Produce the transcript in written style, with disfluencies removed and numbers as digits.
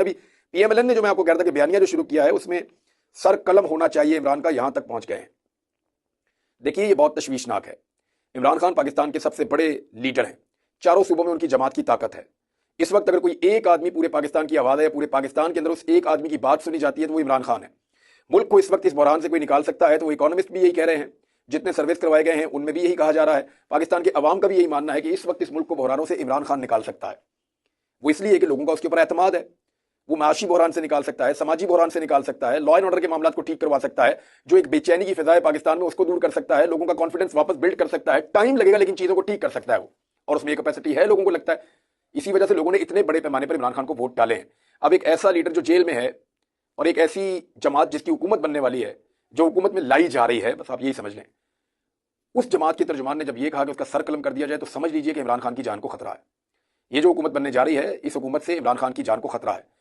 ابھی P M L N نے جو میں آپ کو کہہ رہا تھا کہ بیانیہ جو شروع کیا ہے اس میں سر قلم ہونا چاہیے عمران کا، یہاں تک پہنچ گئے ہیں۔ دیکھیے یہ بہت تشویشناک ہے۔ عمران خان پاکستان کے سب سے بڑے لیڈر ہیں، چاروں صوبوں میں ان کی جماعت کی طاقت ہے۔ اس وقت اگر کوئی ایک آدمی پورے پاکستان کی آواز ہے، پورے پاکستان کے اندر اس ایک آدمی کی بات سنی جاتی ہے تو وہ عمران خان ہے۔ ملک کو اس وقت اس بحران سے کوئی نکال سکتا ہے تو وہ اکانومسٹ بھی یہی کہہ رہے ہیں، جتنے سرویس کروائے گئے ہیں ان میں بھی یہی کہا جا رہا ہے، پاکستان کے عوام کا بھی یہی ماننا ہے کہ اس وقت اس ملک کو بحرانوں سے عمران خان نکال سکتا ہے۔ وہ اس لیے کہ لوگوں کا اس کے اوپر اعتماد ہے، وہ معاشی بحران سے نکال سکتا ہے، سماجی بحران سے نکال سکتا ہے، لا اینڈ آرڈر کے معاملات کو ٹھیک کروا سکتا ہے، جو ایک بے چینی کی فضا ہے پاکستان میں اس کو دور کر سکتا ہے، لوگوں کا کانفیڈنس واپس بلڈ کر سکتا ہے۔ ٹائم لگے گا لیکن چیزوں کو ٹھیک کر سکتا ہے وہ، اور اس میں یہ کیپیسٹی ہے، لوگوں کو لگتا ہے۔ اسی وجہ سے لوگوں نے اتنے بڑے پیمانے پر عمران خان کو ووٹ ڈالے ہیں۔ اب ایک ایسا لیڈر جو جیل میں ہے اور ایک ایسی جماعت جس کی حکومت بننے والی ہے، جو حکومت میں لائی جا رہی ہے، بس آپ یہی سمجھ لیں، اس جماعت کے ترجمان نے جب یہ کہا کہ اس کا سر قلم کر دیا جائے تو سمجھ لیجئے کہ عمران خان کی جان کو خطرہ ہے۔ یہ جو حکومت بننے جا رہی ہے، اس حکومت سے عمران خان کی جان کو خطرہ ہے۔